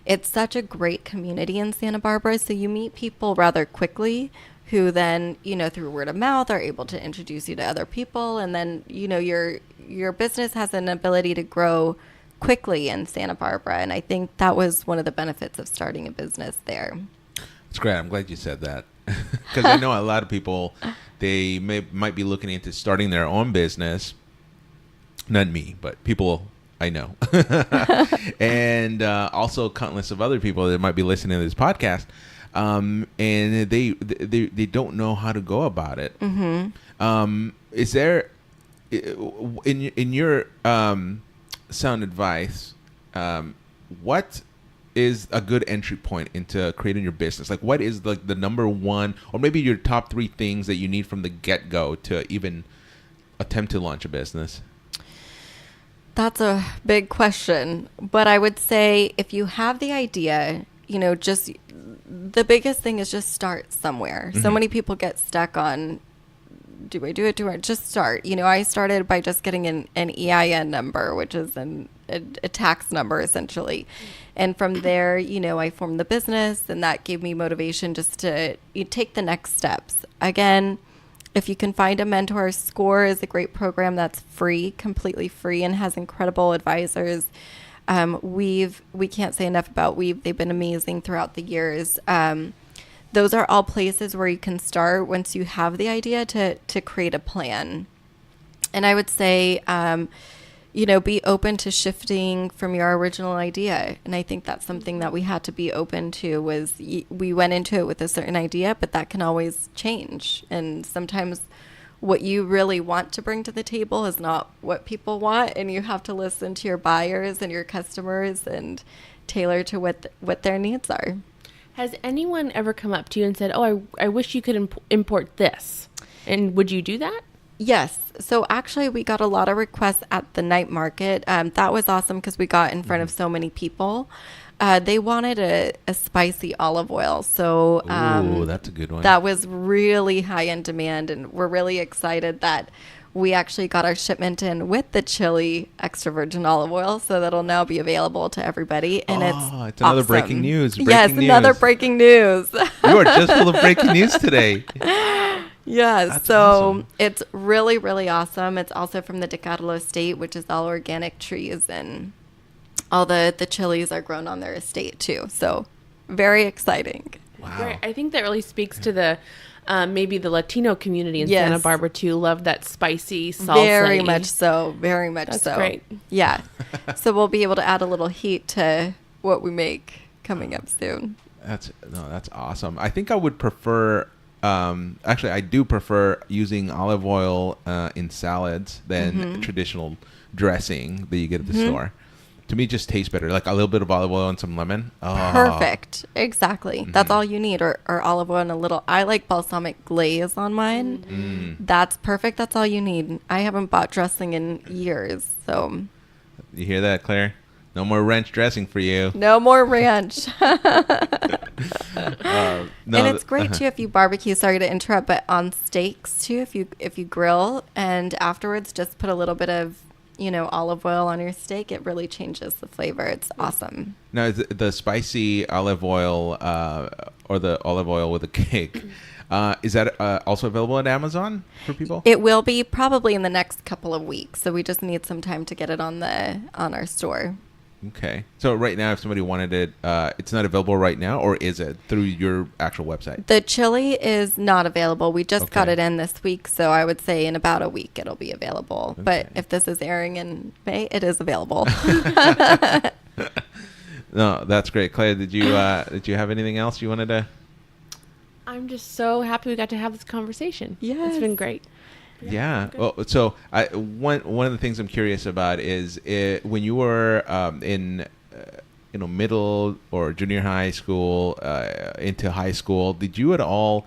It's such a great community in Santa Barbara. So you meet people rather quickly who then, through word of mouth are able to introduce you to other people. And then, your business has an ability to grow quickly in Santa Barbara. And I think that was one of the benefits of starting a business there. It's great. I'm glad you said that. Because I know a lot of people, they might be looking into starting their own business. Not me, but people I know. And also countless of other people that might be listening to this podcast. And they don't know how to go about it. Mm-hmm. Is there, in your sound advice, what is a good entry point into creating your business? Like, what is the number one, or maybe your top 3 things that you need from the get-go to even attempt to launch a business? That's a big question, but I would say if you have the idea, just the biggest thing is just start somewhere. Mm-hmm. So many people get stuck on, do I do it? Just start. I started by just getting an EIN number, which is a tax number essentially. And from there, I formed the business, and that gave me motivation just to take the next steps. Again, if you can find a mentor, SCORE is a great program that's free, completely free, and has incredible advisors. We can't say enough about Weave. They've been amazing throughout the years. Those are all places where you can start once you have the idea to create a plan. And I would say, be open to shifting from your original idea. And I think that's something that we had to be open to, was we went into it with a certain idea, but that can always change. And sometimes what you really want to bring to the table is not what people want. And you have to listen to your buyers and your customers and tailor to what their needs are. Has anyone ever come up to you and said, oh, I wish you could import this? And would you do that? Yes. So actually, we got a lot of requests at the night market. That was awesome because we got in front of so many people. They wanted a spicy olive oil. So ooh, that's a good one. That was really high in demand. And we're really excited that we actually got our shipment in with the chili extra virgin olive oil. So that'll now be available to everybody. And it's another awesome. Breaking news. Another breaking news. You are just full of breaking news today. Yeah, That's so awesome. It's really, really awesome. It's also from the Decathlon estate, which is all organic trees, and all the chilies are grown on their estate too. So very exciting. Wow. Right. I think that really speaks to the maybe the Latino community in Yes. Santa Barbara too love that spicy salsa. Very much so. Very much That's so. great. Yeah. So we'll be able to add a little heat to what we make coming up soon. That's awesome. I think I would prefer. Actually, I do prefer using olive oil in salads than traditional dressing that you get at the store. To me, it just tastes better. Like a little bit of olive oil and some lemon. Oh. Perfect. Exactly. That's all you need, or olive oil and a little. I like balsamic glaze on mine. That's perfect. That's all you need. I haven't bought dressing in years, so. You hear that, Claire? No more ranch dressing for you. No more ranch. No, And it's great too if you barbecue. Sorry to interrupt, but on steaks too, if you grill and afterwards just put a little bit of olive oil on your steak, it really changes the flavor. It's awesome. Now, is the spicy olive oil or the olive oil with a kick, is that also available at Amazon for people? It will be probably in the next couple of weeks, so we just need some time to get it on our store. Okay. So right now, if somebody wanted it, it's not available right now, or is it through your actual website? The chili is not available. We just got Okay. it in this week, so I would say in about a week it'll be available. But Okay. if this is airing in May, it is available. No, that's great. Claire, did you have anything else you wanted to? I'm just so happy we got to have this conversation. Yes. It's been great. Yeah. Well, so one of the things I'm curious about is when you were in middle or junior high school into high school, did you at all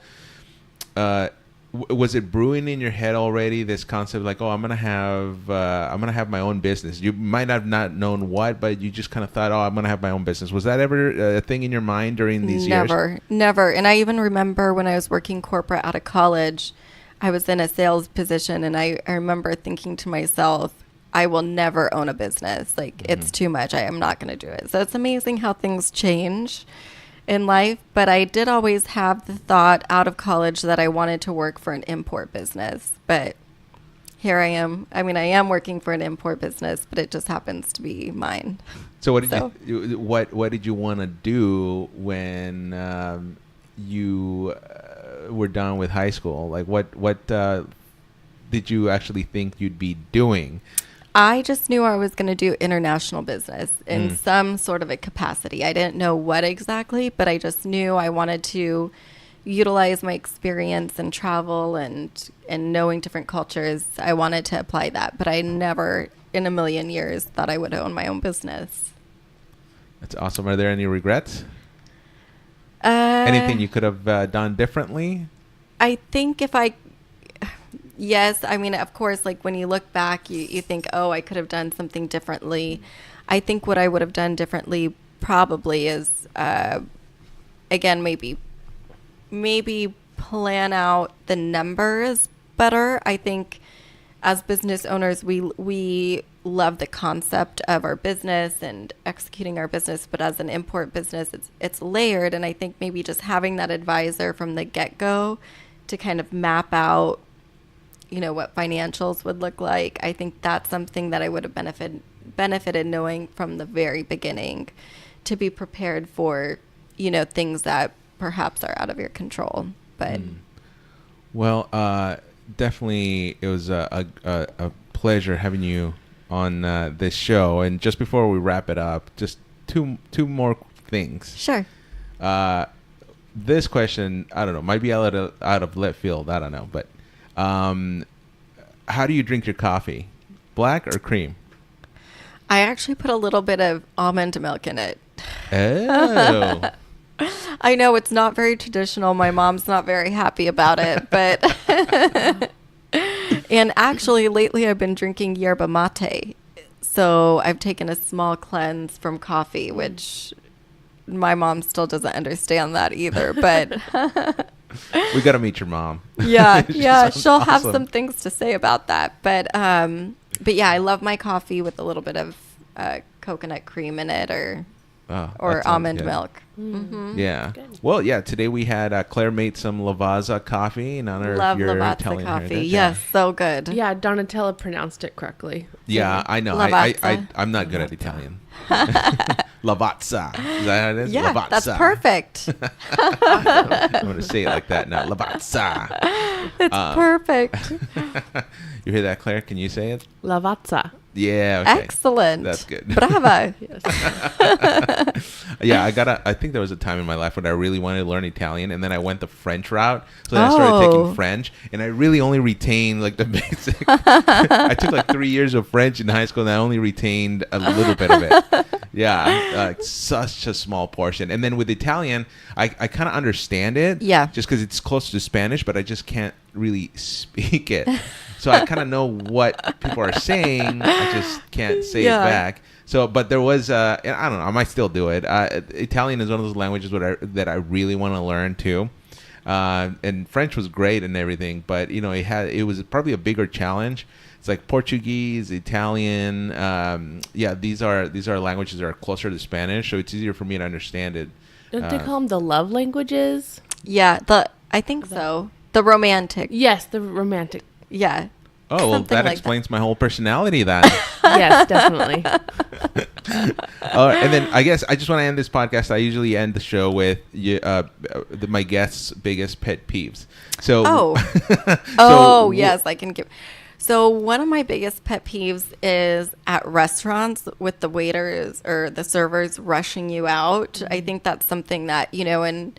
was it brewing in your head already, this concept like, oh, I'm gonna have my own business? You might have not known what, but you just kind of thought, oh, I'm gonna have my own business. Was that ever a thing in your mind during these years? Never. And I even remember when I was working corporate out of college, I was in a sales position, and I remember thinking to myself, I will never own a business. Like, it's too much. I am not going to do it. So it's amazing how things change in life. But I did always have the thought out of college that I wanted to work for an import business. But here I am. I mean, I am working for an import business, but it just happens to be mine. So what did you want to do when you were done with high school? Like what did you actually think you'd be doing? I just knew I was going to do international business in some sort of a capacity. I didn't know what exactly, but I just knew I wanted to utilize my experience and travel and knowing different cultures. I wanted to apply that, but I never in a million years thought I would own my own business. That's awesome. Are there any regrets? Anything you could have done differently? I think yes, I mean, of course, like when you look back, you think, oh, I could have done something differently. I think what I would have done differently probably is, again, maybe plan out the numbers better. I think as business owners, we love the concept of our business and executing our business, but as an import business, it's layered. And I think maybe just having that advisor from the get-go to kind of map out, what financials would look like. I think that's something that I would have benefited knowing from the very beginning, to be prepared for, things that perhaps are out of your control. But Well, definitely it was a pleasure having you on this show. And just before we wrap it up, just two more things. sure. This question, I don't know, might be out of left field. I don't know, but how do you drink your coffee? Black or cream? I actually put a little bit of almond milk in it. Oh. I know it's not very traditional. My mom's not very happy about it, but and actually lately I've been drinking yerba mate. So I've taken a small cleanse from coffee, which my mom still doesn't understand that either, but We got to meet your mom. yeah, She yeah, sounds she'll have awesome. some things to say about that. But yeah, I love my coffee with a little bit of coconut cream in it, or that or sounds almond good. milk. Yeah. Good. Well, yeah. Today we had Claire made some Lavazza coffee in honor Love of your Lavazza Italian coffee. heritage. Yes, so good. Yeah, Donatella pronounced it correctly. Yeah, I know. Lavazza. I'm not good at Italian. Lavazza. Is that how it is? Yeah, Lavazza. that's perfect. I'm going to say it like that now. Lavazza. It's perfect. You hear that, Claire? Can you say it? Lavazza. Yeah. Okay. Excellent. That's good. Brava. Yeah, I think there was a time in my life when I really wanted to learn Italian, and then I went the French route. So then I started taking French, and I really only retained like the basic. I took like 3 years of French in high school, and I only retained a little bit of it. Yeah, such a small portion. And then with Italian, I kind of understand it. Yeah. Just because it's close to Spanish, but I just can't really speak it. So I kind of know what people are saying. I just can't say it back. So, but there was, and I don't know, I might still do it. Italian is one of those languages that I really want to learn too. And French was great and everything, but it was probably a bigger challenge. It's like Portuguese, Italian. These are languages that are closer to Spanish, so it's easier for me to understand it. Don't they call them the love languages? Yeah, I think so. The romantic. Yes, the romantic. Yeah. Oh, well, Something that like explains my whole personality then. Yes, definitely. And then I guess I just want to end this podcast. I usually end the show with my guests' biggest pet peeves. So, Yes, I can give. So one of my biggest pet peeves is at restaurants with the waiters or the servers rushing you out. I think that's something that, in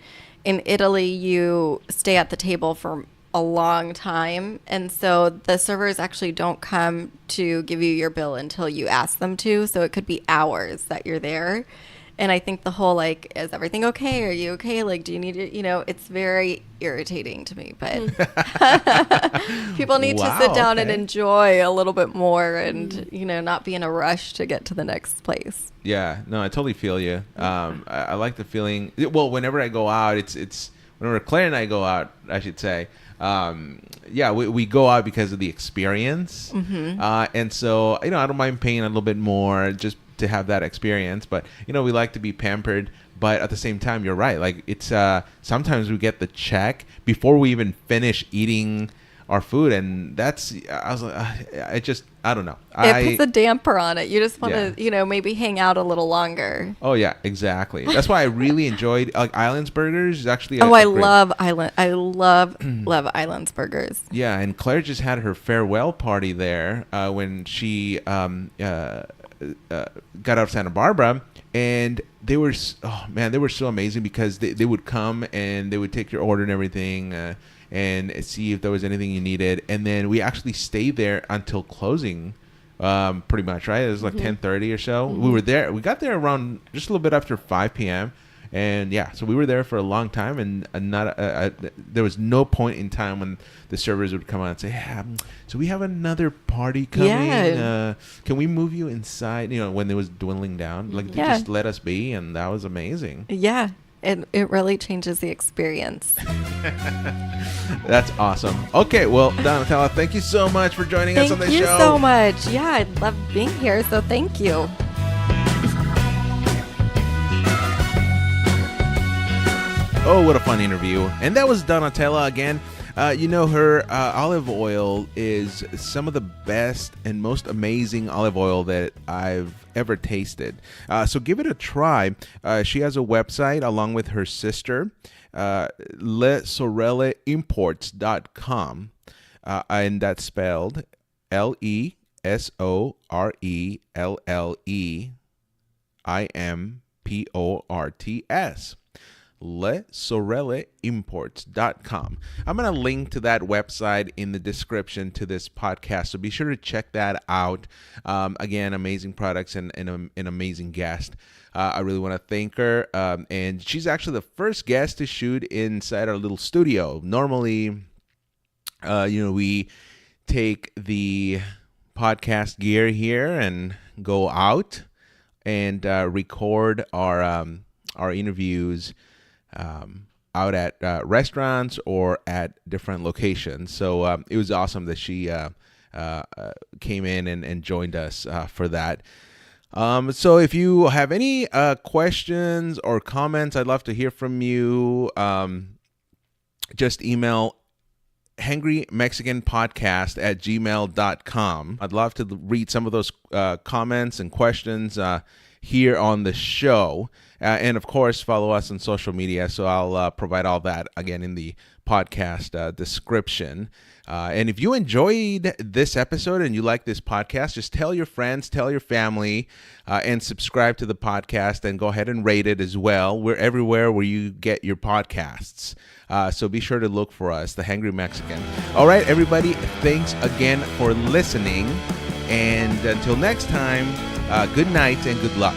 Italy, you stay at the table for a long time, and so the servers actually don't come to give you your bill until you ask them to, so it could be hours that you're there. And I think the whole is everything okay, are you okay, do you need it, it's very irritating to me, but people need to sit down and enjoy a little bit more and not be in a rush to get to the next place. Yeah, no, I totally feel you. I like the feeling. Well, whenever I go out, it's whenever Claire and I go out, I should say. We go out because of the experience. And so, I don't mind paying a little bit more just to have that experience. But, we like to be pampered. But at the same time, you're right. It's sometimes we get the check before we even finish eating our food. And I was like, I don't know. It puts a damper on it. You just want to, maybe hang out a little longer. Oh, yeah, exactly. That's why I really enjoyed Islands Burgers. Is actually love Islands Burgers. Yeah, and Claire just had her farewell party there when she got out of Santa Barbara, and they were so amazing because they would come and they would take your order and everything and see if there was anything you needed, and then we actually stayed there until closing, pretty much, right? It was like 10:30 or so. We got there around just a little bit after 5 p.m. And so we were there for a long time, and there was no point in time when the servers would come out and say, "Yeah, so we have another party coming. Yeah. Can we move you inside?" When it was dwindling down, they just let us be, and that was amazing. Yeah, it really changes the experience. That's awesome. Okay, well, Donatella, thank you so much for joining us on the show. Thank you so much. Yeah, I love being here, so thank you. Oh, what a fun interview. And that was Donatella again. Her olive oil is some of the best and most amazing olive oil that I've ever tasted. So give it a try. She has a website along with her sister, lesorelleimports.com. And that's spelled LESORELLEIMPORTS. lesorelleimports.com. I'm going to link to that website in the description to this podcast, so be sure to check that out. Again, amazing products and an amazing guest. I really want to thank her, and she's actually the first guest to shoot inside our little studio. Normally, we take the podcast gear here and go out and record our interviews out at restaurants or at different locations. So it was awesome that she came in and joined us for that. So if you have any questions or comments, I'd love to hear from you. Just email hangrymexicanpodcast@gmail.com. I'd love to read some of those comments and questions here on the show. And of course, follow us on social media. So I'll provide all that again in the podcast description. And if you enjoyed this episode and you like this podcast, just tell your friends, tell your family, and subscribe to the podcast, and go ahead and rate it as well. We're everywhere where you get your podcasts. So be sure to look for us, The Hangry Mexican. All right, everybody, thanks again for listening. And until next time, good night and good luck.